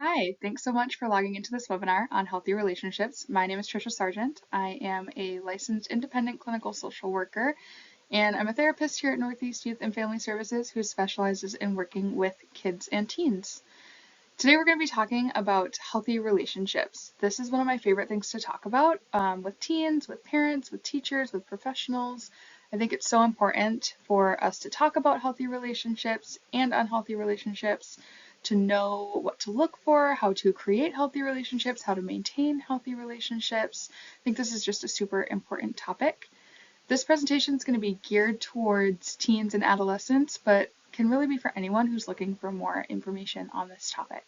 Hi, thanks so much for logging into this webinar on healthy relationships. My name is Trisha Sargent. I am a licensed independent clinical social worker, and I'm a therapist here at Northeast Youth and Family Services who specializes in working with kids and teens. Today we're going to be talking about healthy relationships. This is one of my favorite things to talk about with teens, with parents, with teachers, with professionals. I think it's so important for us to talk about healthy relationships and unhealthy relationships, to know what to look for, how to create healthy relationships, how to maintain healthy relationships. I think this is just a super important topic. This presentation is going to be geared towards teens and adolescents, but can really be for anyone who's looking for more information on this topic.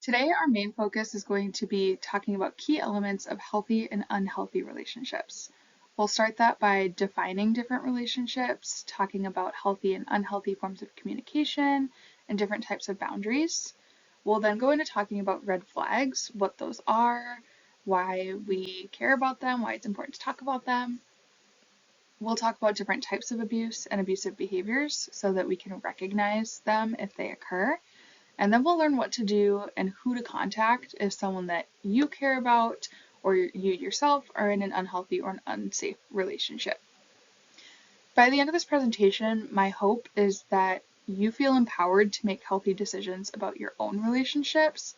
Today, our main focus is going to be talking about key elements of healthy and unhealthy relationships. We'll start that by defining different relationships, talking about healthy and unhealthy forms of communication, and different types of boundaries. We'll then go into talking about red flags, what those are, why we care about them, why it's important to talk about them. We'll talk about different types of abuse and abusive behaviors so that we can recognize them if they occur. And then we'll learn what to do and who to contact if someone that you care about or you yourself are in an unhealthy or an unsafe relationship. By the end of this presentation, my hope is that you feel empowered to make healthy decisions about your own relationships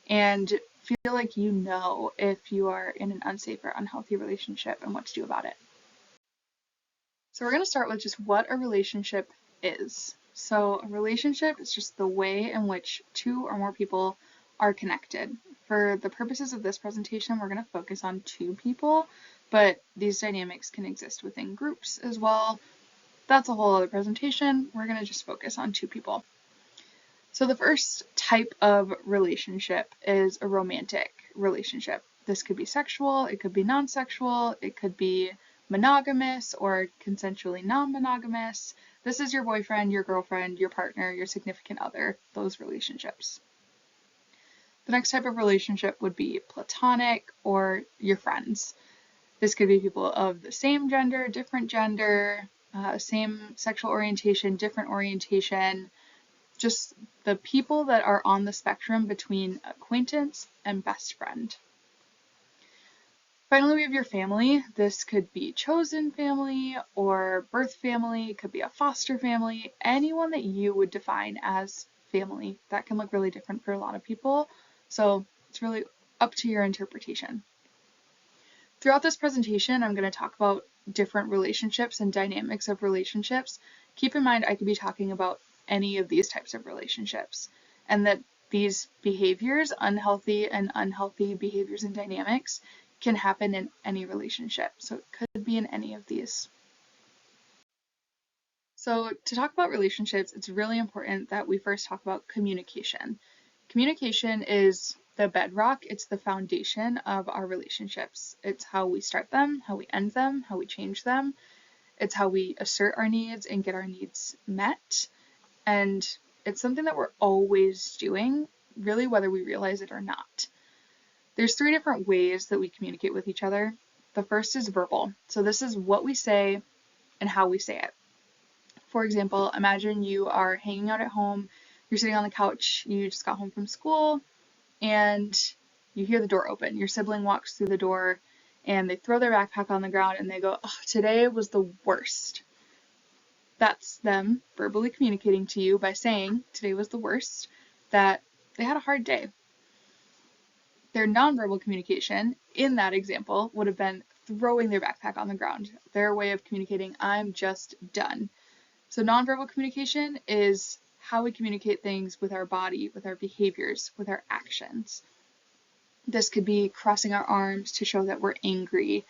and feel like you know if you are in an unsafe or unhealthy relationship and what to do about it. So we're going to start with just what a relationship is. So a relationship is just the way in which two or more people are connected. For the purposes of this presentation, we're going to focus on two people, but these dynamics can exist within groups as well. That's a whole other presentation. We're going to just focus on two people. So the first type of relationship is a romantic relationship. This could be sexual, it could be non-sexual, it could be monogamous or consensually non-monogamous. This is your boyfriend, your girlfriend, your partner, your significant other, those relationships. The next type of relationship would be platonic or your friends. This could be people of the same gender, different gender, same sexual orientation, different orientation, just the people that are on the spectrum between acquaintance and best friend. Finally, we have your family. This could be chosen family or birth family. It could be a foster family, anyone that you would define as family. That can look really different for a lot of people, so it's really up to your interpretation. Throughout this presentation, I'm going to talk about different relationships and dynamics of relationships. Keep in mind, I could be talking about any of these types of relationships, and that these behaviors, unhealthy and unhealthy behaviors and dynamics, can happen in any relationship. So it could be in any of these. So to talk about relationships, it's really important that we first talk about communication. Communication is the bedrock, it's the foundation of our relationships. It's how we start them, how we end them, how we change them. It's how we assert our needs and get our needs met. And it's something that we're always doing, really, whether we realize it or not. There's three different ways that we communicate with each other. The first is verbal. So this is what we say and how we say it. For example, imagine you are hanging out at home, you're sitting on the couch, you just got home from school, and you hear the door open. Your sibling walks through the door and they throw their backpack on the ground and they go, "Oh, today was the worst." That's them verbally communicating to you by saying today was the worst, that they had a hard day. Their nonverbal communication in that example would have been throwing their backpack on the ground. Their way of communicating, "I'm just done." So nonverbal communication is how we communicate things with our body, with our behaviors, with our actions. This could be crossing our arms to show that we're angry.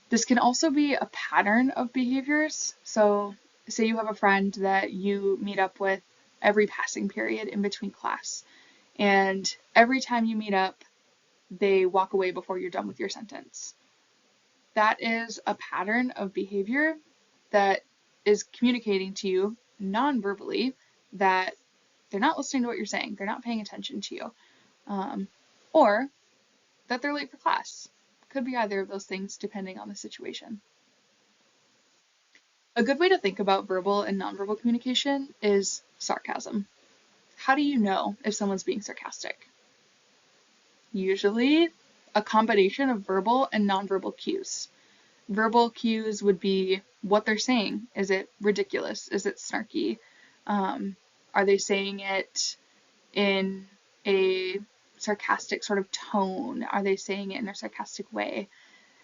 This can also be a pattern of behaviors. So say you have a friend that you meet up with every passing period in between class, and every time you meet up, they walk away before you're done with your sentence. That is a pattern of behavior that is communicating to you non-verbally that they're not listening to what you're saying, they're not paying attention to you, or that they're late for class. Could be either of those things depending on the situation. A good way to think about verbal and nonverbal communication is sarcasm. How do you know if someone's being sarcastic? Usually a combination of verbal and nonverbal cues. Verbal cues would be what they're saying. Is it ridiculous? Is it snarky? Are they saying it in a sarcastic sort of tone? Are they saying it in a sarcastic way?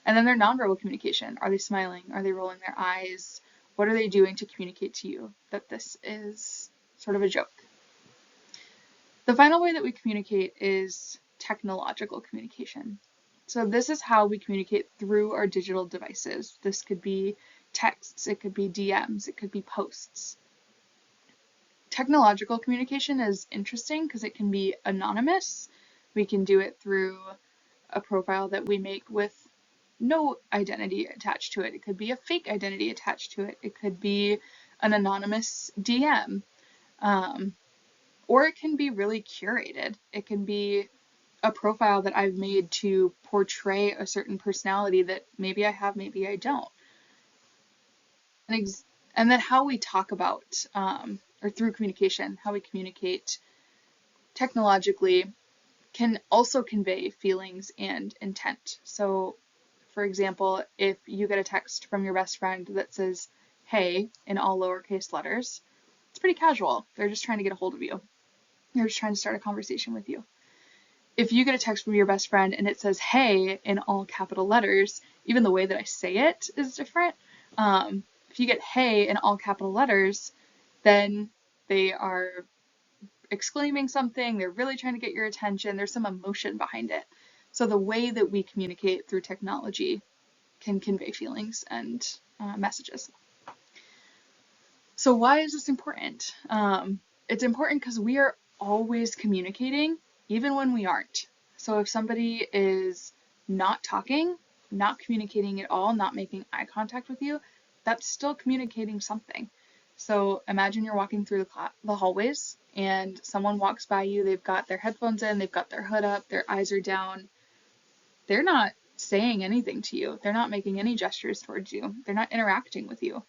And then their nonverbal communication. Are they smiling? Are they rolling their eyes? What are they doing to communicate to you that this is sort of a joke? The final way that we communicate is technological communication. So this is how we communicate through our digital devices. This could be texts, it could be DMs, it could be posts. Technological communication is interesting because it can be anonymous. We can do it through a profile that we make with no identity attached to it. It could be a fake identity attached to it. It could be an anonymous DM. Or it can be really curated. It can be a profile that I've made to portray a certain personality that maybe I have, maybe I don't. And then how we talk about, or through communication, how we communicate technologically can also convey feelings and intent. So, for example, if you get a text from your best friend that says, "Hey," in all lowercase letters, it's pretty casual. They're just trying to get a hold of you. They're just trying to start a conversation with you. If you get a text from your best friend and it says "Hey" in all capital letters, even the way that I say it is different. If you get "Hey" in all capital letters, then they are exclaiming something, they're really trying to get your attention, there's some emotion behind it. So the way that we communicate through technology can convey feelings and messages. So why is this important? It's important because we are always communicating, even when we aren't. So if somebody is not talking, not communicating at all, not making eye contact with you, that's still communicating something. So imagine you're walking through the hallways and someone walks by you, they've got their headphones in, they've got their hood up, their eyes are down. They're not saying anything to you. They're not making any gestures towards you. They're not interacting with you.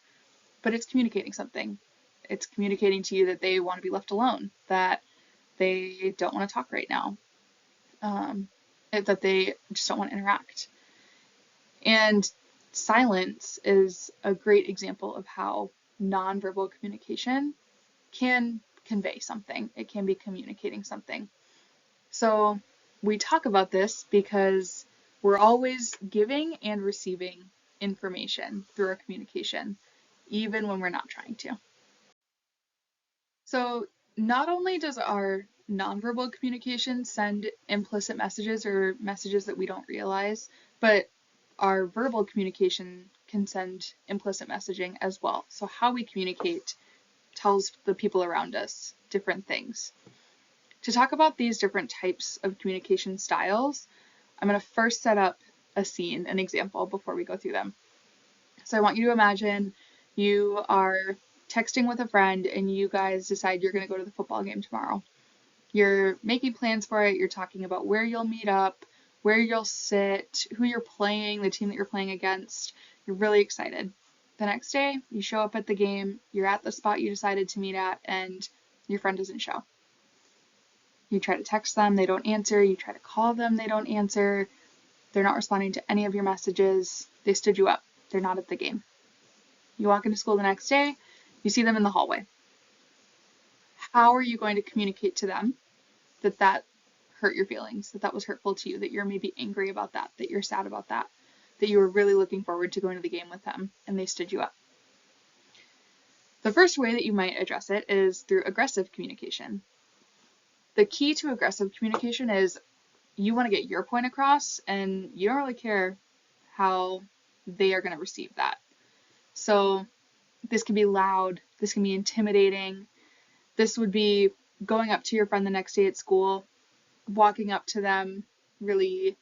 But it's communicating something. It's communicating to you that they want to be left alone, that they don't want to talk right now, that they just don't want to interact. And silence is a great example of how nonverbal communication can convey something. It can be communicating something. So we talk about this because we're always giving and receiving information through our communication, even when we're not trying to. So not only does our nonverbal communication send implicit messages or messages that we don't realize, but our verbal communication can send implicit messaging as well. So how we communicate tells the people around us different things. To talk about these different types of communication styles, I'm going to first set up a scene, an example, before we go through them. So I want you to imagine you are texting with a friend and you guys decide you're going to go to the football game tomorrow. You're making plans for it, you're talking about where you'll meet up, where you'll sit, who you're playing, the team that you're playing against. You're really excited. The next day, you show up at the game, you're at the spot you decided to meet at, and your friend doesn't show. You try to text them, they don't answer. You try to call them, they don't answer. They're not responding to any of your messages. They stood you up. They're not at the game. You walk into school the next day, you see them in the hallway. How are you going to communicate to them that that hurt your feelings, that that was hurtful to you, that you're maybe angry about that, that you're sad about that, that you were really looking forward to going to the game with them and they stood you up? The first way that you might address it is through aggressive communication. The key to aggressive communication is you want to get your point across and you don't really care how they are going to receive that. So this can be loud, this can be intimidating. This would be going up to your friend the next day at school, walking up to them really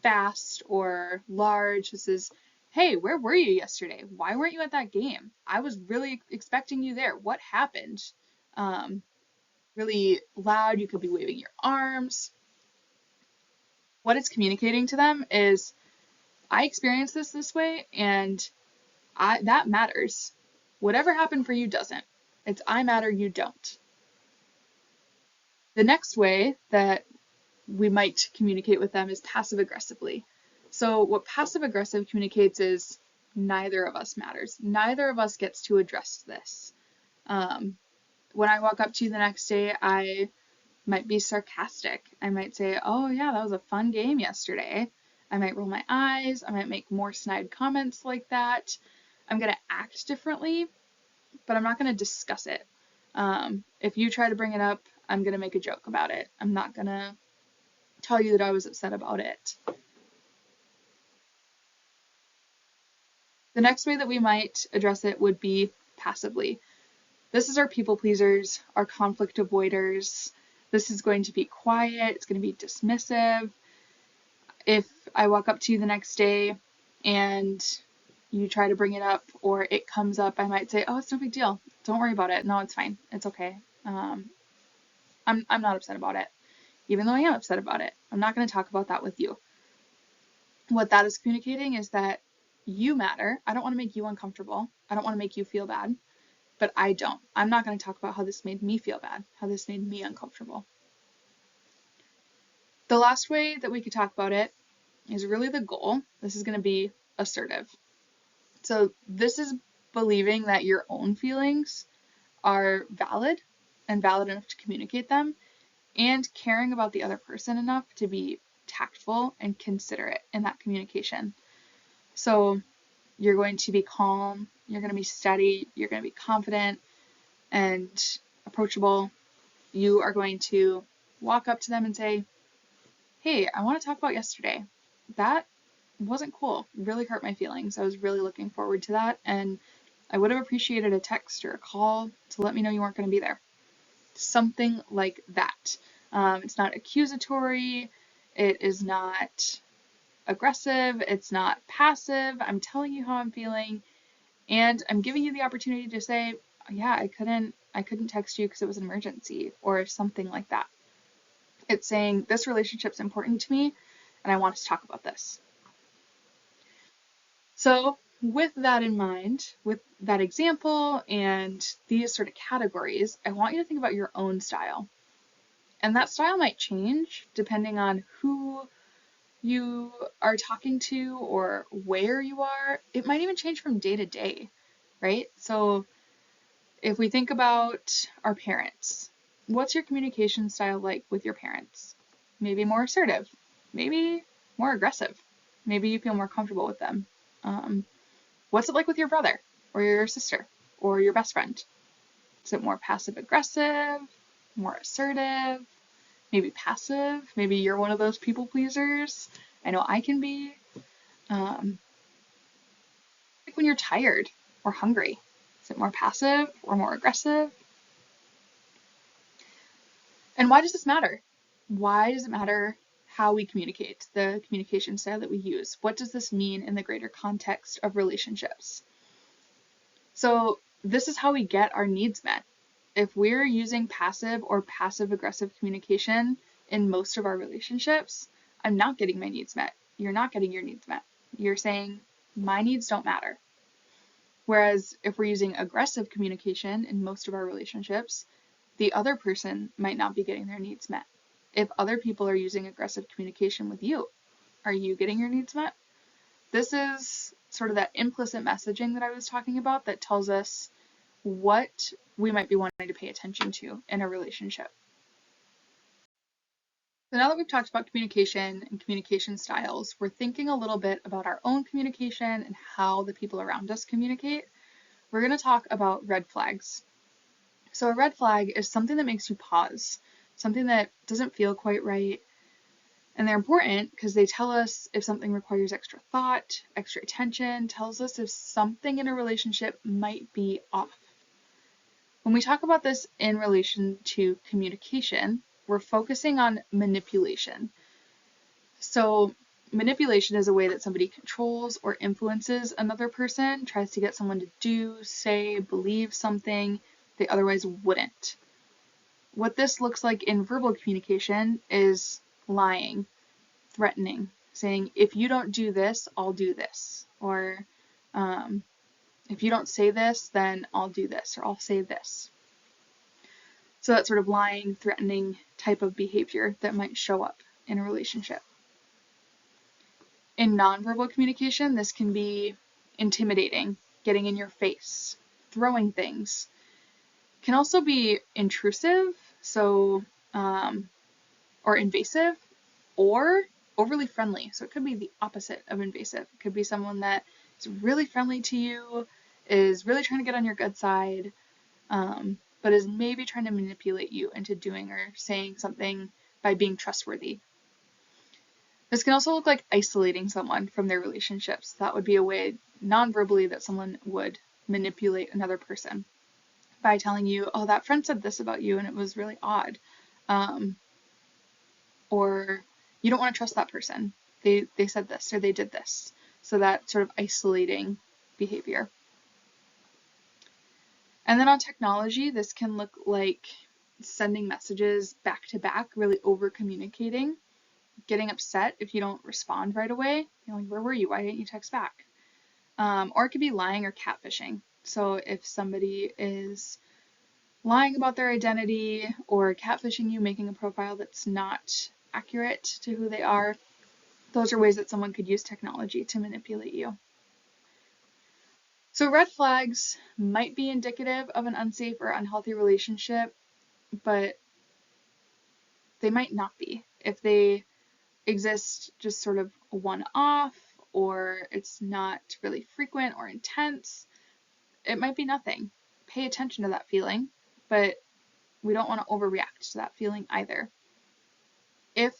fast or large. This is, "Hey, where were you yesterday? Why weren't you at that game? I was really expecting you there. What happened?" Really loud. You could be waving your arms. What it's communicating to them is, I experienced this way and that matters. Whatever happened for you doesn't. It's I matter, you don't. The next way that we might communicate with them is passive aggressively. So what passive aggressive communicates is neither of us matters. Neither of us gets to address this. When I walk up to you the next day, I might be sarcastic. I might say, oh yeah, that was a fun game yesterday. I might roll my eyes. I might make more snide comments like that. I'm going to act differently, but I'm not going to discuss it. If you try to bring it up, I'm going to make a joke about it. I'm not going to tell you that I was upset about it. The next way that we might address it would be passively. This is our people pleasers, our conflict avoiders. This is going to be quiet. It's going to be dismissive. If I walk up to you the next day and you try to bring it up or it comes up, I might say, oh, it's no big deal. Don't worry about it. No, it's fine. It's okay. I'm not upset about it, even though I am upset about it. I'm not going to talk about that with you. What that is communicating is that you matter. I don't want to make you uncomfortable. I don't want to make you feel bad, but I don't. I'm not going to talk about how this made me feel bad, how this made me uncomfortable. The last way that we could talk about it is really the goal. This is going to be assertive. So this is believing that your own feelings are valid and valid enough to communicate them, and caring about the other person enough to be tactful and considerate in that communication. So you're going to be calm, you're going to be steady, you're going to be confident and approachable. You are going to walk up to them and say, hey, I want to talk about yesterday. That wasn't cool. It really hurt my feelings. I was really looking forward to that, and I would have appreciated a text or a call to let me know you weren't going to be there. Something like that. It's not accusatory. It is not aggressive. It's not passive. I'm telling you how I'm feeling, and I'm giving you the opportunity to say, yeah, I couldn't text you because it was an emergency or something like that. It's saying this relationship's important to me and I want us to talk about this. So with that in mind, with that example and these sort of categories, I want you to think about your own style. And that style might change depending on who you are talking to or where you are. It might even change from day to day, right? So if we think about our parents, what's your communication style like with your parents? Maybe more assertive, maybe more aggressive. Maybe you feel more comfortable with them. What's it like with your brother or your sister or your best friend? Is it more passive aggressive, more assertive, maybe passive? Maybe you're one of those people pleasers. I know I can be. Like when you're tired or hungry, is it more passive or more aggressive? And why does this matter? Why does it matter how we communicate, the communication style that we use? What does this mean in the greater context of relationships? So this is how we get our needs met. If we're using passive or passive aggressive communication in most of our relationships, I'm not getting my needs met. You're not getting your needs met. You're saying my needs don't matter. Whereas if we're using aggressive communication in most of our relationships, the other person might not be getting their needs met. If other people are using aggressive communication with you, are you getting your needs met? This is sort of that implicit messaging that I was talking about that tells us what we might be wanting to pay attention to in a relationship. So now that we've talked about communication and communication styles, we're thinking a little bit about our own communication and how the people around us communicate. We're going to talk about red flags. So a red flag is something that makes you pause, something that doesn't feel quite right. And they're important because they tell us if something requires extra thought, extra attention, tells us if something in a relationship might be off. When we talk about this in relation to communication, we're focusing on manipulation. So manipulation is a way that somebody controls or influences another person, tries to get someone to do, say, believe something they otherwise wouldn't. What this looks like in verbal communication is lying, threatening, saying, if you don't do this, I'll do this. Or if you don't say this, then I'll do this, or I'll say this. So that sort of lying, threatening type of behavior that might show up in a relationship. In nonverbal communication, this can be intimidating, getting in your face, throwing things. It can also be intrusive, or invasive, or overly friendly. So it could be the opposite of invasive. It could be someone that is really friendly to you, is really trying to get on your good side, but is maybe trying to manipulate you into doing or saying something by being trustworthy. This can also look like isolating someone from their relationships. That would be a way non-verbally that someone would manipulate another person by telling you, oh, that friend said this about you and it was really odd. Or you don't want to trust that person. They said this or they did this. So that sort of isolating behavior. And then on technology, this can look like sending messages back to back, really over communicating, getting upset if you don't respond right away. You're like, where were you? Why didn't you text back? Or it could be lying or catfishing. So if somebody is lying about their identity or catfishing you, making a profile that's not accurate to who they are, those are ways that someone could use technology to manipulate you. So red flags might be indicative of an unsafe or unhealthy relationship, but they might not be. If they exist just sort of one-off, or it's not really frequent or intense, it might be nothing. Pay attention to that feeling, but we don't want to overreact to that feeling either. If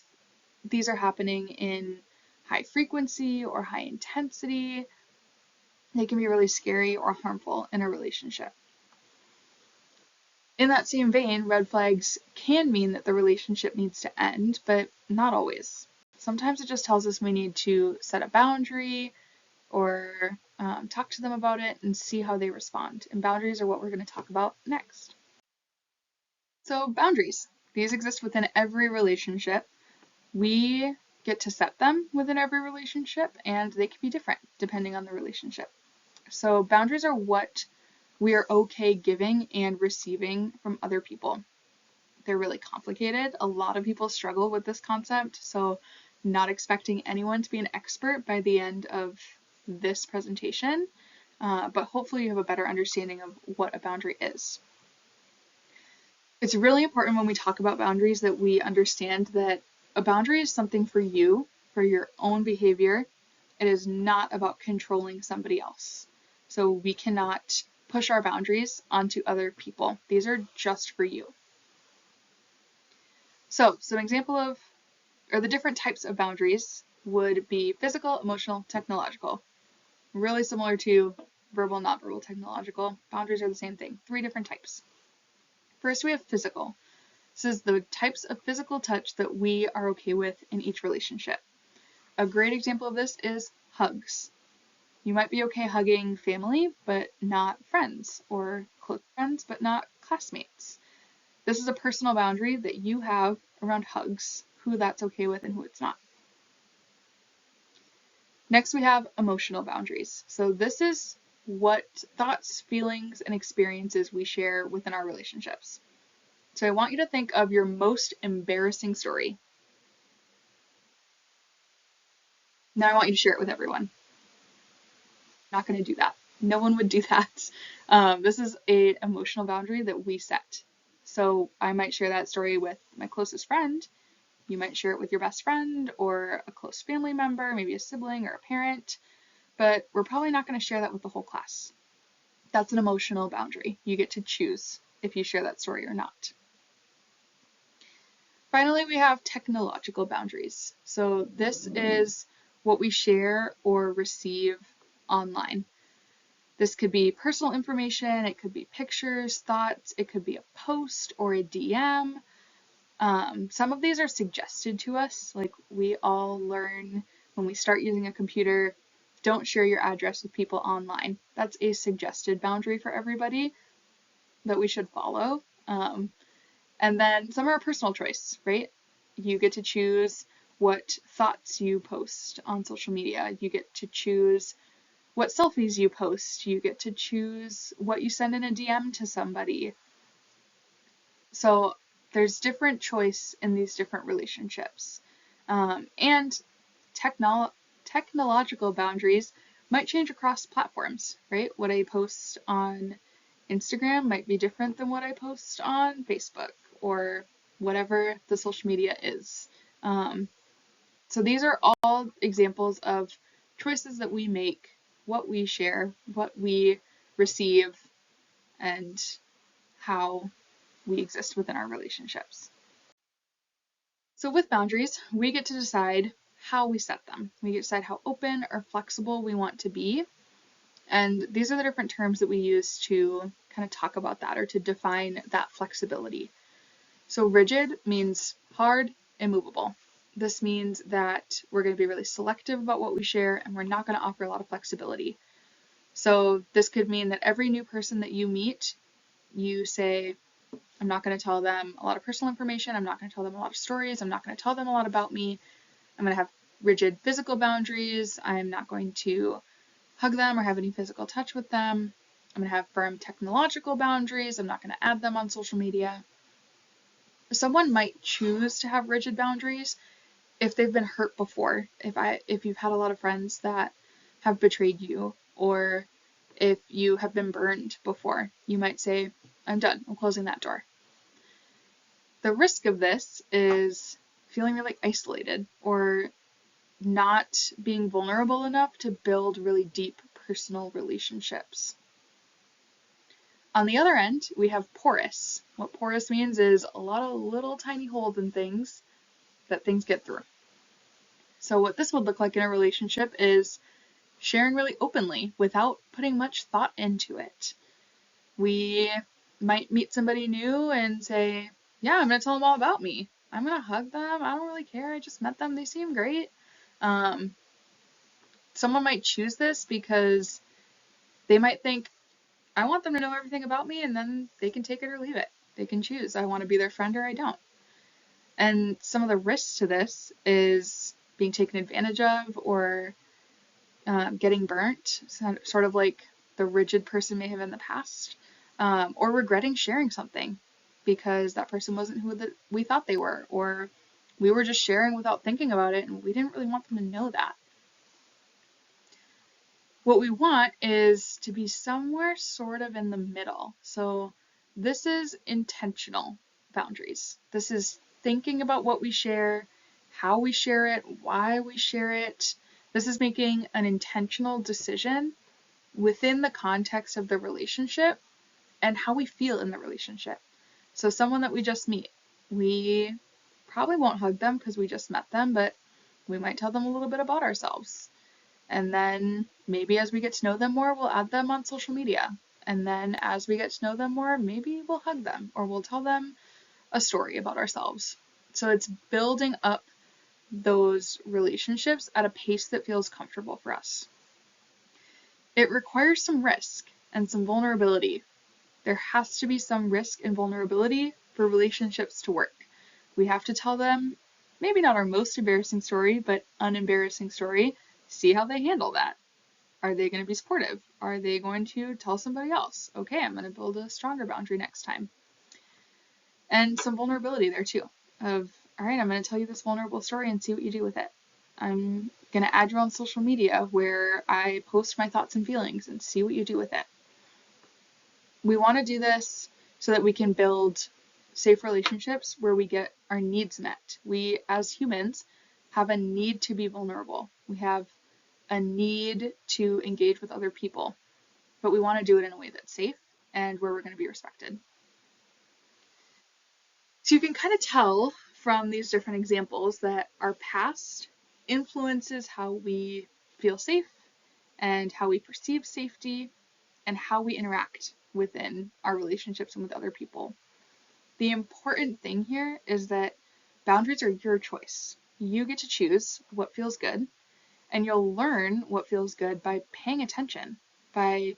these are happening in high frequency or high intensity, they can be really scary or harmful in a relationship. In that same vein, red flags can mean that the relationship needs to end, but not always. Sometimes it just tells us we need to set a boundary or talk to them about it and see how they respond. And boundaries are what we're going to talk about next. So boundaries, these exist within every relationship. We get to set them within every relationship, and they can be different depending on the relationship. So boundaries are what we are okay giving and receiving from other people. They're really complicated. A lot of people struggle with this concept, so not expecting anyone to be an expert by the end of this presentation, but hopefully you have a better understanding of what a boundary is. It's really important when we talk about boundaries that we understand that a boundary is something for you, for your own behavior. It is not about controlling somebody else. So we cannot push our boundaries onto other people. These are just for you. So some example of, or the different types of boundaries would be physical, emotional, technological. Really similar to verbal, nonverbal, technological. Boundaries are the same thing, 3 different types. First, we have physical. This is the types of physical touch that we are okay with in each relationship. A great example of this is hugs. You might be okay hugging family, but not friends, or close friends, but not classmates. This is a personal boundary that you have around hugs, who that's okay with and who it's not. Next, we have emotional boundaries. So this is what thoughts, feelings, and experiences we share within our relationships. So I want you to think of your most embarrassing story. Now I want you to share it with everyone. Not going to do that. No one would do that. This is an emotional boundary that we set. So I might share that story with my closest friend. You might share it with your best friend or a close family member, maybe a sibling or a parent, but we're probably not going to share that with the whole class. That's an emotional boundary. You get to choose if you share that story or not. Finally, we have technological boundaries. So this is what we share or receive online. This could be personal information, it could be pictures, thoughts, it could be a post or a DM. Some of these are suggested to us, like we all learn when we start using a computer, don't share your address with people online. That's a suggested boundary for everybody that we should follow. And then some are a personal choice, right? You get to choose what thoughts you post on social media. You get to choose what selfies you post. You get to choose what you send in a DM to somebody. So there's different choice in these different relationships. And technological boundaries might change across platforms, right? What I post on Instagram might be different than what I post on Facebook or whatever the social media is. So these are all examples of choices that we make, what we share, what we receive, and how we exist within our relationships. So with boundaries, we get to decide how we set them. We get to decide how open or flexible we want to be. And these are the different terms that we use to kind of talk about that or to define that flexibility. So rigid means hard, immovable. This means that we're going to be really selective about what we share and we're not going to offer a lot of flexibility. So this could mean that every new person that you meet, you say, I'm not going to tell them a lot of personal information. I'm not going to tell them a lot of stories. I'm not going to tell them a lot about me. I'm going to have rigid physical boundaries. I'm not going to hug them or have any physical touch with them. I'm going to have firm technological boundaries. I'm not going to add them on social media. Someone might choose to have rigid boundaries if they've been hurt before. If you've had a lot of friends that have betrayed you, or if you have been burned before, you might say, I'm done. I'm closing that door. The risk of this is feeling really isolated or not being vulnerable enough to build really deep personal relationships. On the other end, we have porous. What porous means is a lot of little tiny holes in things that things get through. So what this would look like in a relationship is sharing really openly without putting much thought into it. We might meet somebody new and say, yeah, I'm going to tell them all about me. I'm going to hug them. I don't really care. I just met them. They seem great. Someone might choose this because they might think, I want them to know everything about me, and then they can take it or leave it. They can choose. I want to be their friend or I don't. And some of the risks to this is being taken advantage of or getting burnt, sort of like the rigid person may have in the past, or regretting sharing something because that person wasn't who we thought they were, or we were just sharing without thinking about it and we didn't really want them to know that. What we want is to be somewhere sort of in the middle. So this is intentional boundaries. This is thinking about what we share, how we share it, why we share it. This is making an intentional decision within the context of the relationship and how we feel in the relationship. So someone that we just meet, we probably won't hug them because we just met them, but we might tell them a little bit about ourselves. And then maybe as we get to know them more, we'll add them on social media. And then as we get to know them more, maybe we'll hug them or we'll tell them a story about ourselves. So it's building up those relationships at a pace that feels comfortable for us. It requires some risk and some vulnerability. There has to be some risk and vulnerability for relationships to work. We have to tell them, maybe not our most embarrassing story, but an embarrassing story. See how they handle that. Are they going to be supportive? Are they going to tell somebody else? Okay, I'm going to build a stronger boundary next time. And some vulnerability there too. Of, all right, I'm going to tell you this vulnerable story and see what you do with it. I'm going to add you on social media where I post my thoughts and feelings and see what you do with it. We want to do this so that we can build safe relationships where we get our needs met. We, as humans, have a need to be vulnerable. We have a need to engage with other people, but we want to do it in a way that's safe and where we're going to be respected. So you can kind of tell from these different examples that our past influences how we feel safe and how we perceive safety and how we interact within our relationships and with other people. The important thing here is that boundaries are your choice. You get to choose what feels good, and you'll learn what feels good by paying attention, by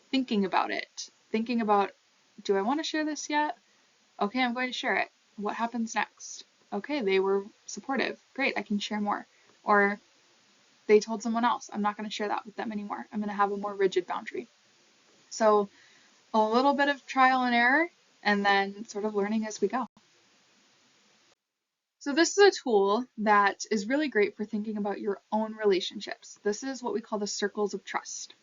thinking about it. Thinking about, do I want to share this yet? Okay, I'm going to share it. What happens next? Okay, they were supportive. Great, I can share more. Or they told someone else. I'm not going to share that with them anymore. I'm going to have a more rigid boundary. So a little bit of trial and error, and then sort of learning as we go. So this is a tool that is really great for thinking about your own relationships. This is what we call the circles of trust.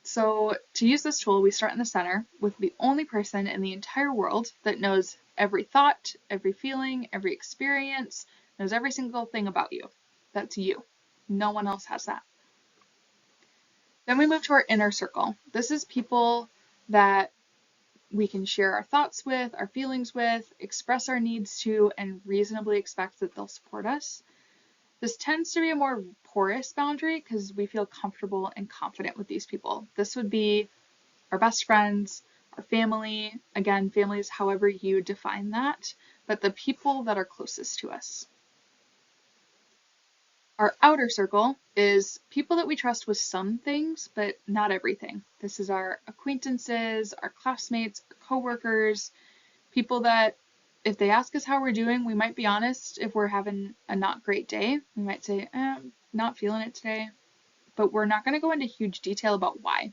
So to use this tool, we start in the center with the only person in the entire world that knows every thought, every feeling, every experience, knows every single thing about you. That's you. No one else has that. Then we move to our inner circle. This is people that we can share our thoughts with, our feelings with, express our needs to, and reasonably expect that they'll support us. This tends to be a more porous boundary because we feel comfortable and confident with these people. This would be our best friends, our family. Again, family is however you define that, but the people that are closest to us. Our outer circle is people that we trust with some things, but not everything. This is our acquaintances, our classmates, our coworkers, people that if they ask us how we're doing, we might be honest. If we're having a not great day, we might say, not feeling it today, but we're not going to go into huge detail about why.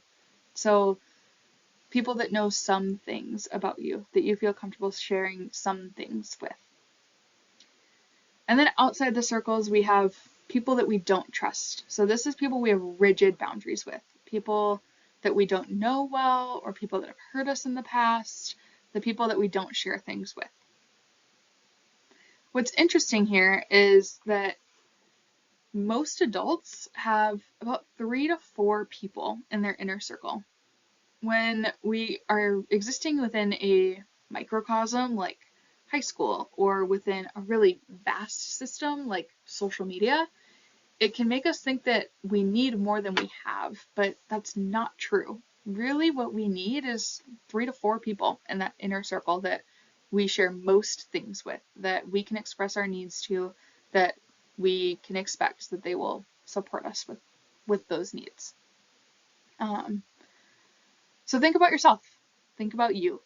So people that know some things about you, that you feel comfortable sharing some things with. And then outside the circles, we have people that we don't trust. So this is people we have rigid boundaries with, people that we don't know well, or people that have hurt us in the past, the people that we don't share things with. What's interesting here is that most adults have about 3 to 4 people in their inner circle. When we are existing within a microcosm like high school or within a really vast system like social media, it can make us think that we need more than we have, but that's not true. Really what we need is 3 to 4 people in that inner circle that we share most things with, that we can express our needs to, that we can expect that they will support us with those needs. So think about yourself. Think about you.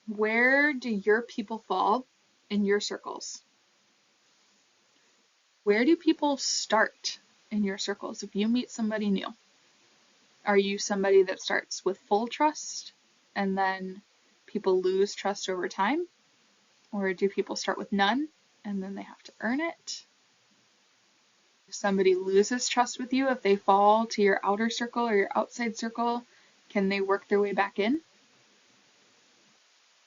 Where do your people fall in your circles? Where do people start in your circles if you meet somebody new? Are you somebody that starts with full trust and then people lose trust over time? Or do people start with none and then they have to earn it? If somebody loses trust with you, if they fall to your outer circle or your outside circle, can they work their way back in?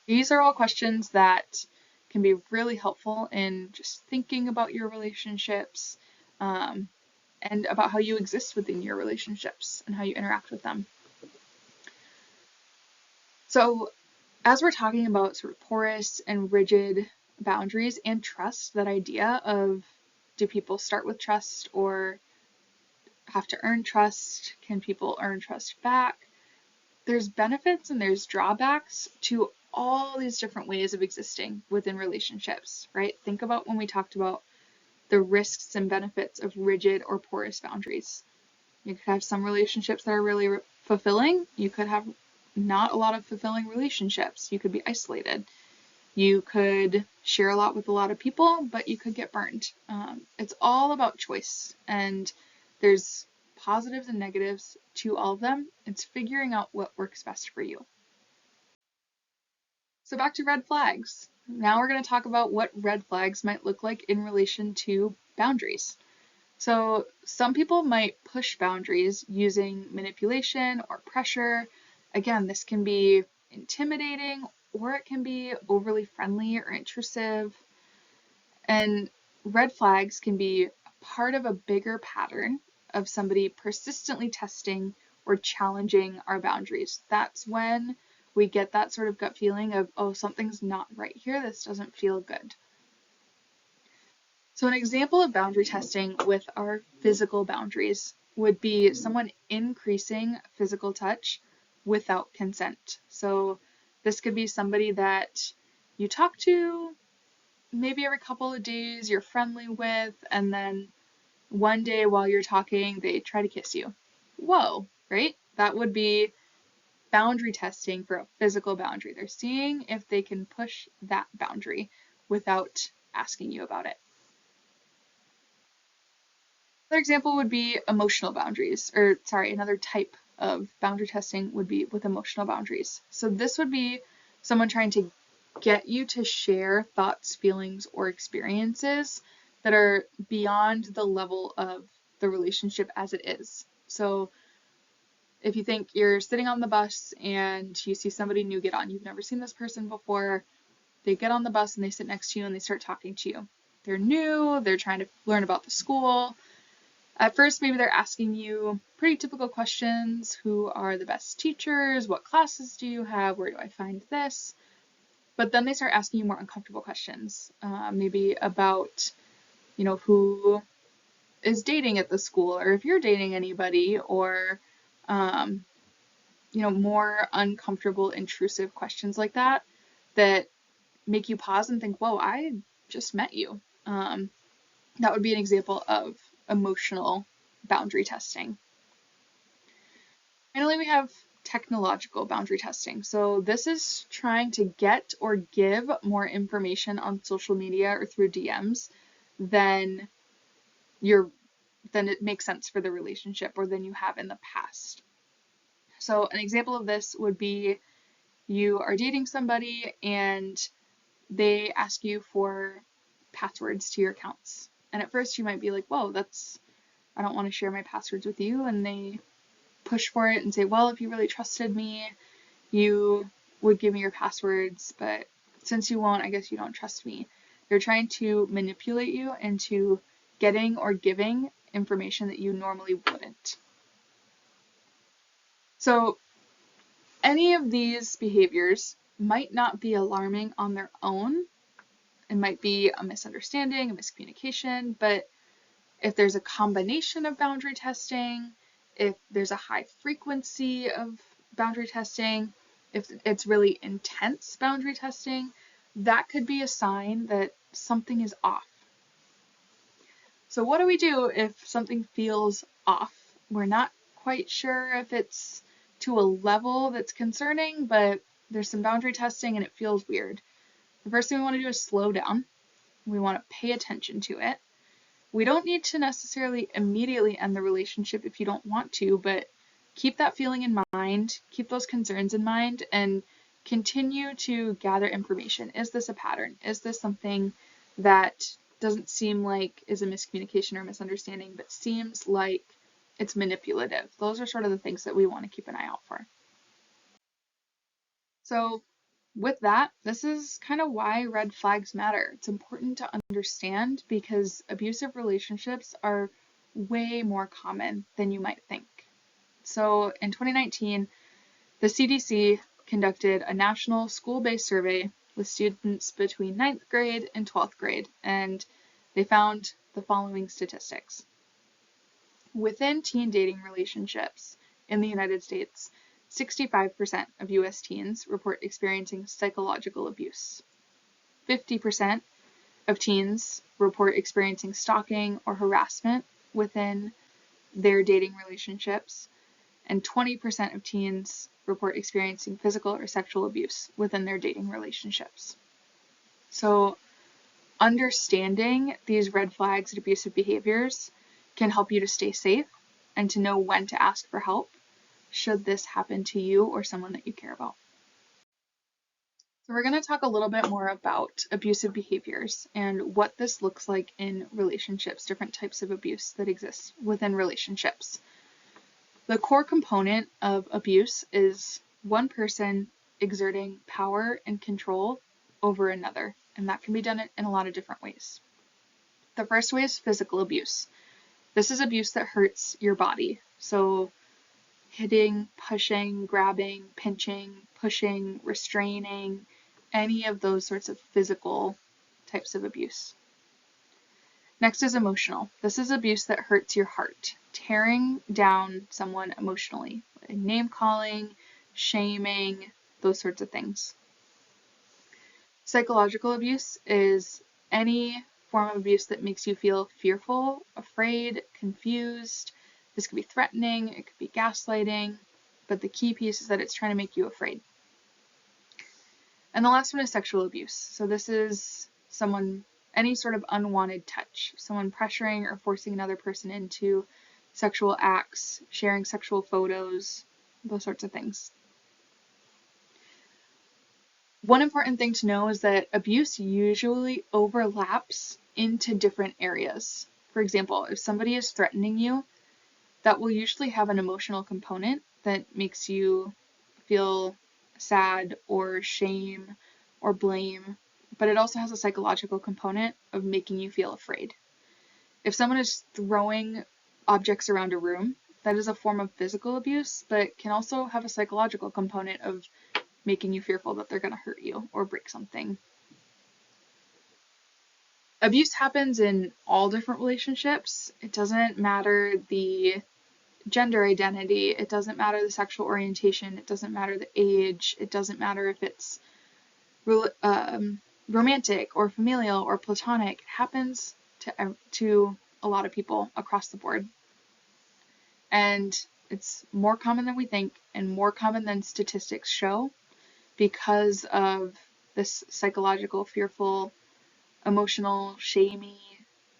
These are all questions that can be really helpful in just thinking about your relationships and about how you exist within your relationships and how you interact with them. So as we're talking about sort of porous and rigid boundaries and trust, that idea of do people start with trust or have to earn trust? Can people earn trust back? There's benefits and there's drawbacks to all these different ways of existing within relationships, right? Think about when we talked about the risks and benefits of rigid or porous boundaries. You could have some relationships that are really fulfilling. You could have not a lot of fulfilling relationships. You could be isolated. You could share a lot with a lot of people, but you could get burned. It's all about choice, and there's positives and negatives to all of them. It's figuring out what works best for you. So back to red flags. Now we're going to talk about what red flags might look like in relation to boundaries. So some people might push boundaries using manipulation or pressure. Again, this can be intimidating or it can be overly friendly or intrusive. And red flags can be part of a bigger pattern of somebody persistently testing or challenging our boundaries. That's when we get that sort of gut feeling of, oh, something's not right here. This doesn't feel good. So an example of boundary testing with our physical boundaries would be someone increasing physical touch without consent. So this could be somebody that you talk to maybe every couple of days, you're friendly with, and then one day while you're talking, they try to kiss you. Whoa, right? That would be boundary testing for a physical boundary. They're seeing if they can push that boundary without asking you about it. Another example would be emotional boundaries, another type of boundary testing would be with emotional boundaries. So this would be someone trying to get you to share thoughts, feelings, or experiences that are beyond the level of the relationship as it is. So if you think you're sitting on the bus and you see somebody new get on, you've never seen this person before, they get on the bus and they sit next to you and they start talking to you. They're new, they're trying to learn about the school. At first, maybe they're asking you pretty typical questions. Who are the best teachers? What classes do you have? Where do I find this? But then they start asking you more uncomfortable questions, maybe about, who is dating at the school, or if you're dating anybody, or, more uncomfortable, intrusive questions like that make you pause and think, whoa, I just met you. That would be an example of emotional boundary testing. Finally, we have technological boundary testing. So this is trying to get or give more information on social media or through DMs than it makes sense for the relationship or than you have in the past. So an example of this would be you are dating somebody and they ask you for passwords to your accounts. And at first you might be like, whoa, I don't want to share my passwords with you. And they push for it and say, well, if you really trusted me, you would give me your passwords, but since you won't, I guess you don't trust me. They're trying to manipulate you into getting or giving information that you normally wouldn't. So any of these behaviors might not be alarming on their own. It might be a misunderstanding, a miscommunication, but if there's a combination of boundary testing, if there's a high frequency of boundary testing, if it's really intense boundary testing, that could be a sign that something is off. So what do we do if something feels off? We're not quite sure if it's to a level that's concerning, but there's some boundary testing and it feels weird. The first thing we want to do is slow down. We want to pay attention to it. We don't need to necessarily immediately end the relationship if you don't want to, but keep that feeling in mind, keep those concerns in mind, and continue to gather information. Is this a pattern? Is this something that doesn't seem like is a miscommunication or misunderstanding, but seems like it's manipulative? Those are sort of the things that we want to keep an eye out for. So with that, this is kind of why red flags matter. It's important to understand because abusive relationships are way more common than you might think. So in 2019, the CDC conducted a national school-based survey with students between 9th grade and 12th grade, and they found the following statistics. Within teen dating relationships in the United States, 65% of U.S. teens report experiencing psychological abuse. 50% of teens report experiencing stalking or harassment within their dating relationships, and 20% of teens report experiencing physical or sexual abuse within their dating relationships. So understanding these red flags and abusive behaviors can help you to stay safe and to know when to ask for help should this happen to you or someone that you care about. So we're going to talk a little bit more about abusive behaviors and what this looks like in relationships, different types of abuse that exist within relationships. The core component of abuse is one person exerting power and control over another, and that can be done in a lot of different ways. The first way is physical abuse. This is abuse that hurts your body. So hitting, pushing, grabbing, pinching, pushing, restraining, any of those sorts of physical types of abuse. Next is emotional. This is abuse that hurts your heart, tearing down someone emotionally, name calling, shaming, those sorts of things. Psychological abuse is any form of abuse that makes you feel fearful, afraid, confused. This could be threatening, it could be gaslighting, but the key piece is that it's trying to make you afraid. And the last one is sexual abuse. So this is any sort of unwanted touch, someone pressuring or forcing another person into sexual acts, sharing sexual photos, those sorts of things. One important thing to know is that abuse usually overlaps into different areas. For example, if somebody is threatening you, that will usually have an emotional component that makes you feel sad or shame or blame, but it also has a psychological component of making you feel afraid. If someone is throwing objects around a room, that is a form of physical abuse, but can also have a psychological component of making you fearful that they're going to hurt you or break something. Abuse happens in all different relationships. It doesn't matter the gender identity, it doesn't matter the sexual orientation, it doesn't matter the age, it doesn't matter if it's romantic or familial or platonic. It happens to a lot of people across the board. And it's more common than we think and more common than statistics show because of this psychological, fearful, emotional, shamey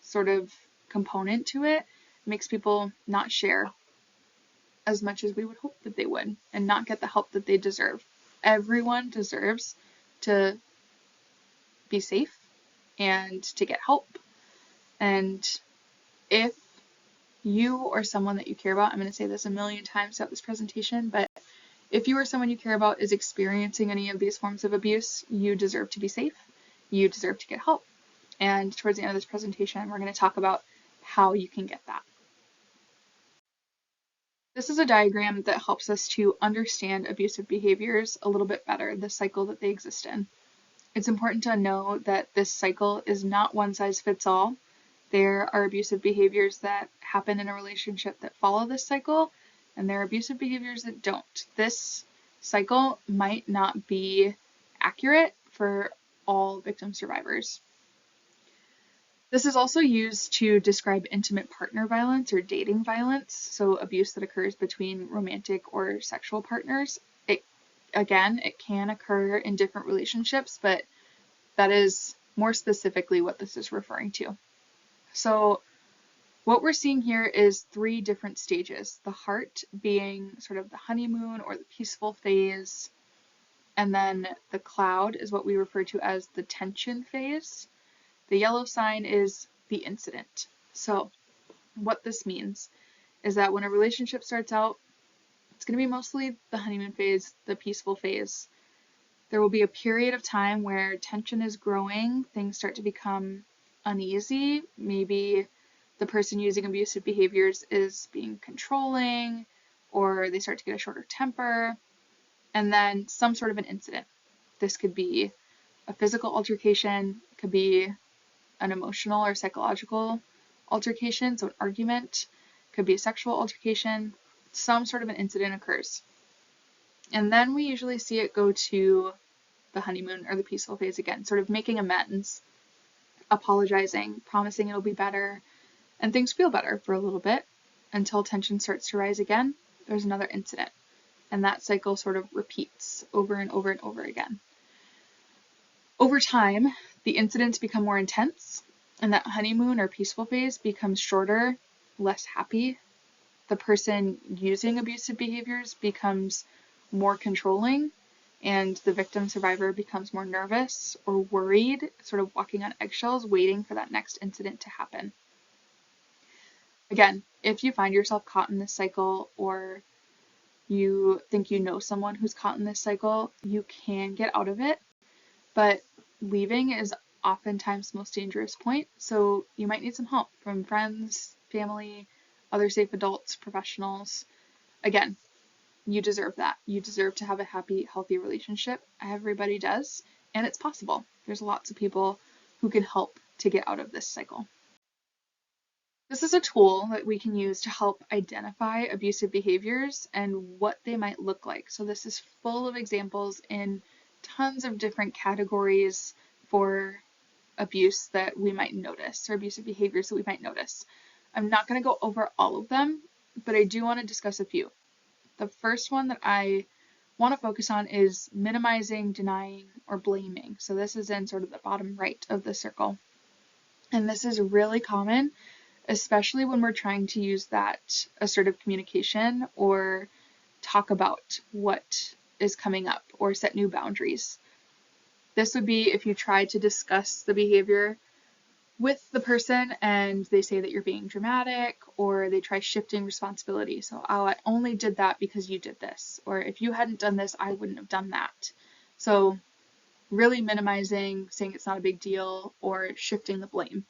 sort of component to it. It makes people not share as much as we would hope that they would and not get the help that they deserve. Everyone deserves to be safe and to get help. And if you or someone that you care about, I'm going to say this a million times throughout this presentation, but if you or someone you care about is experiencing any of these forms of abuse, you deserve to be safe. You deserve to get help. And towards the end of this presentation, we're going to talk about how you can get that. This is a diagram that helps us to understand abusive behaviors a little bit better, the cycle that they exist in. It's important to know that this cycle is not one size fits all. There are abusive behaviors that happen in a relationship that follow this cycle, and there are abusive behaviors that don't. This cycle might not be accurate for all victim survivors. This is also used to describe intimate partner violence or dating violence, so abuse that occurs between romantic or sexual partners. It can occur in different relationships, but that is more specifically what this is referring to. So what we're seeing here is 3 different stages, the heart being sort of the honeymoon or the peaceful phase, and then the cloud is what we refer to as the tension phase. The yellow sign is the incident. So what this means is that when a relationship starts out, it's going to be mostly the honeymoon phase, the peaceful phase. There will be a period of time where tension is growing, things start to become uneasy. Maybe the person using abusive behaviors is being controlling, or they start to get a shorter temper, and then some sort of an incident. This could be a physical altercation, could be an emotional or psychological altercation, so an argument, could be a sexual altercation, some sort of an incident occurs. And then we usually see it go to the honeymoon or the peaceful phase again, sort of making amends, apologizing, promising it'll be better, and things feel better for a little bit until tension starts to rise again. There's another incident, and that cycle sort of repeats over and over and over again. Over time, the incidents become more intense, and that honeymoon or peaceful phase becomes shorter, less happy. The person using abusive behaviors becomes more controlling, and the victim survivor becomes more nervous or worried, sort of walking on eggshells, waiting for that next incident to happen. Again, if you find yourself caught in this cycle, or you think you know someone who's caught in this cycle, you can get out of it, but leaving is oftentimes the most dangerous point, so you might need some help from friends, family, other safe adults, professionals. Again, you deserve that. You deserve to have a happy, healthy relationship. Everybody does, and it's possible. There's lots of people who can help to get out of this cycle. This is a tool that we can use to help identify abusive behaviors and what they might look like. So this is full of examples in tons of different categories for abuse that we might notice, or abusive behaviors that we might notice. I'm not going to go over all of them, but I do want to discuss a few. The first one that I want to focus on is minimizing, denying, or blaming. So this is in sort of the bottom right of the circle. And this is really common, especially when we're trying to use that assertive communication or talk about what is coming up or set new boundaries. This would be if you try to discuss the behavior with the person and they say that you're being dramatic, or they try shifting responsibility. So, oh, I only did that because you did this, or if you hadn't done this, I wouldn't have done that. So really minimizing, saying it's not a big deal, or shifting the blame.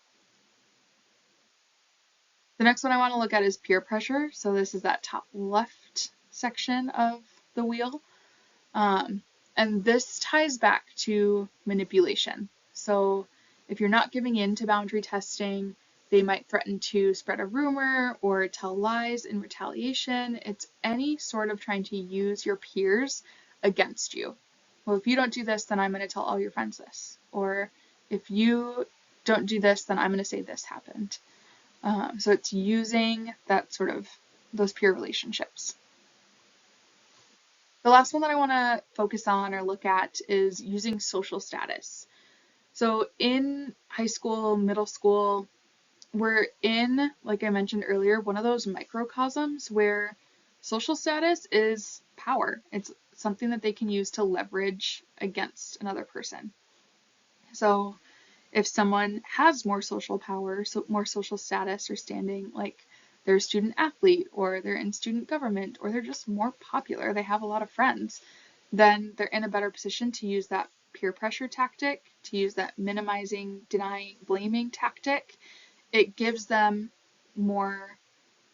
The next one I want to look at is peer pressure. So this is that top left section of the wheel. And this ties back to manipulation. So if you're not giving in to boundary testing, they might threaten to spread a rumor or tell lies in retaliation. It's any sort of trying to use your peers against you. Well, if you don't do this, then I'm going to tell all your friends this. Or if you don't do this, then I'm going to say this happened. So it's using that sort of those peer relationships. The last one that I want to focus on or look at is using social status. So in high school, middle school, we're in, like I mentioned earlier, one of those microcosms where social status is power. It's something that they can use to leverage against another person. So if someone has more social power, so more social status or standing, like they're a student athlete, or they're in student government, or they're just more popular, they have a lot of friends, then they're in a better position to use that peer pressure tactic, to use that minimizing, denying, blaming tactic. It gives them more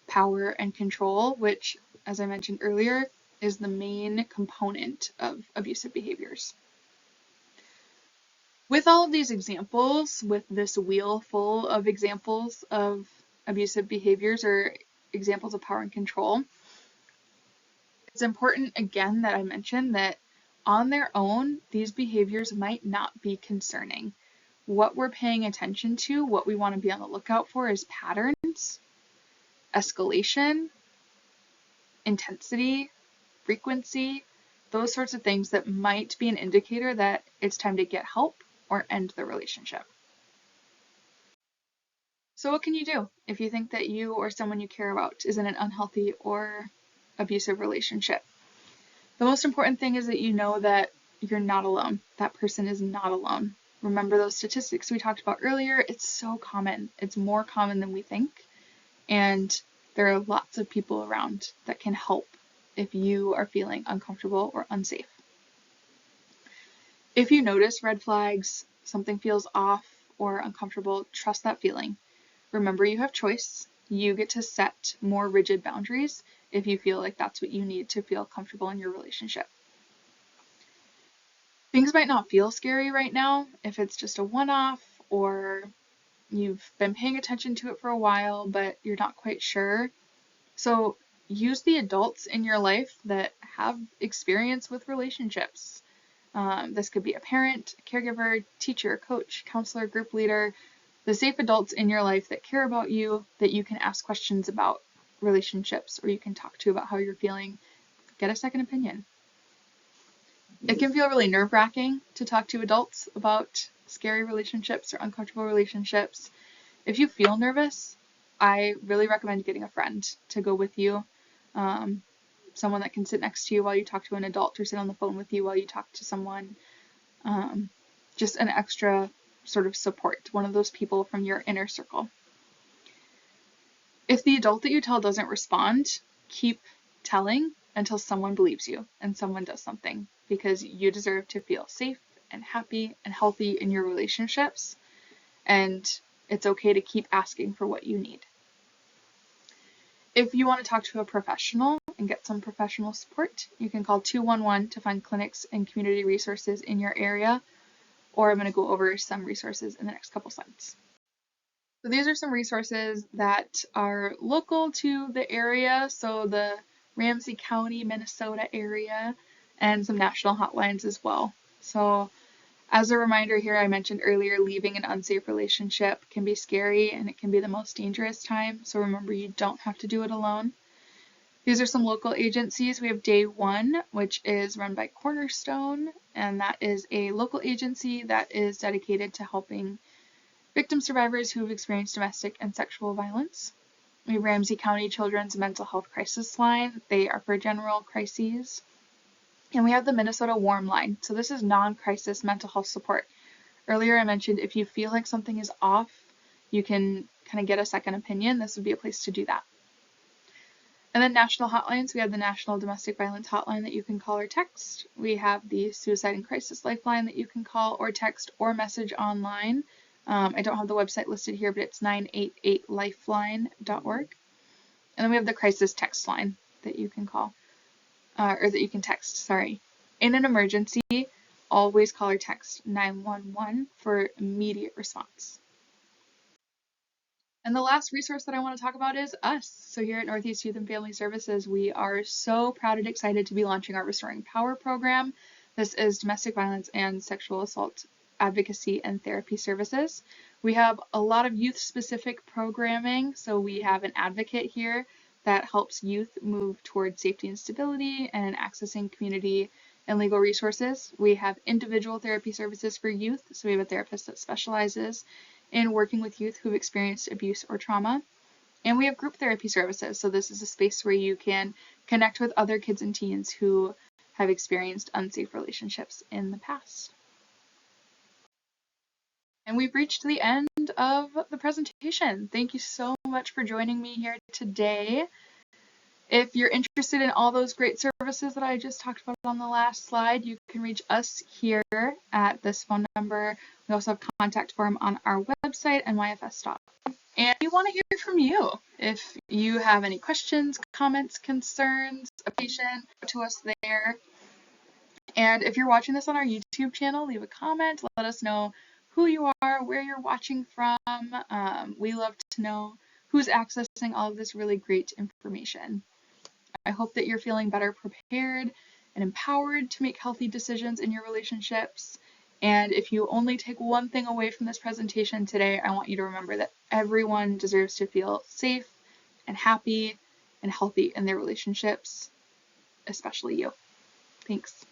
power and control, which, as I mentioned earlier, is the main component of abusive behaviors. With all of these examples, with this wheel full of examples of abusive behaviors or examples of power and control, it's important, again, that I mention that on their own, these behaviors might not be concerning. What we're paying attention to, what we want to be on the lookout for, is patterns, escalation, intensity, frequency, those sorts of things that might be an indicator that it's time to get help or end the relationship. So what can you do if you think that you or someone you care about is in an unhealthy or abusive relationship? The most important thing is that you know that you're not alone. That person is not alone. Remember those statistics we talked about earlier? It's so common. It's more common than we think. And there are lots of people around that can help if you are feeling uncomfortable or unsafe. If you notice red flags, something feels off or uncomfortable, trust that feeling. Remember, you have choice. You get to set more rigid boundaries if you feel like that's what you need to feel comfortable in your relationship. Things might not feel scary right now if it's just a one-off, or you've been paying attention to it for a while, but you're not quite sure. So use the adults in your life that have experience with relationships. This could be a parent, a caregiver, teacher, coach, counselor, group leader, the safe adults in your life that care about you, that you can ask questions about relationships, or you can talk to about how you're feeling. Get a second opinion. It can feel really nerve-wracking to talk to adults about scary relationships or uncomfortable relationships. If you feel nervous, I really recommend getting a friend to go with you. Someone that can sit next to you while you talk to an adult, or sit on the phone with you while you talk to someone. Just an extra sort of support, one of those people from your inner circle. If the adult that you tell doesn't respond, keep telling until someone believes you and someone does something, because you deserve to feel safe and happy and healthy in your relationships, and it's okay to keep asking for what you need. If you want to talk to a professional and get some professional support, you can call 211 to find clinics and community resources in your area, or I'm going to go over some resources in the next couple slides. So these are some resources that are local to the area, so the Ramsey County, Minnesota area, and some national hotlines as well. So as a reminder here, I mentioned earlier, leaving an unsafe relationship can be scary and it can be the most dangerous time. So remember, you don't have to do it alone. These are some local agencies. We have Day One, which is run by Cornerstone, and that is a local agency that is dedicated to helping victim survivors who have experienced domestic and sexual violence. We have Ramsey County Children's Mental Health Crisis Line. They are for general crises. And we have the Minnesota Warm Line. So this is non-crisis mental health support. Earlier I mentioned if you feel like something is off, you can kind of get a second opinion. This would be a place to do that. And then national hotlines, we have the National Domestic Violence Hotline that you can call or text. We have the Suicide and Crisis Lifeline that you can call or text or message online. I don't have the website listed here, but it's 988lifeline.org. And then we have the crisis text line that you can call, or that you can text, sorry. In an emergency, always call or text 911 for immediate response. And the last resource that I want to talk about is us. So here at Northeast Youth and Family Services, we are so proud and excited to be launching our Restoring Power program. This is domestic violence and sexual assault advocacy and therapy services. We have a lot of youth-specific programming. So we have an advocate here that helps youth move towards safety and stability and accessing community and legal resources. We have individual therapy services for youth. So we have a therapist that specializes in working with youth who've experienced abuse or trauma. And we have group therapy services. So this is a space where you can connect with other kids and teens who have experienced unsafe relationships in the past. And we've reached the end of the presentation. Thank you so much for joining me here today. If you're interested in all those great services that I just talked about on the last slide, you can reach us here at this phone number. We also have contact form on our website, NYFS.org. And we want to hear from you. If you have any questions, comments, concerns, opinion, to us there. And if you're watching this on our YouTube channel, leave a comment. Let us know who you are, where you're watching from. We love to know who's accessing all of this really great information. I hope that you're feeling better prepared and empowered to make healthy decisions in your relationships. And if you only take one thing away from this presentation today, I want you to remember that everyone deserves to feel safe and happy and healthy in their relationships, especially you. Thanks.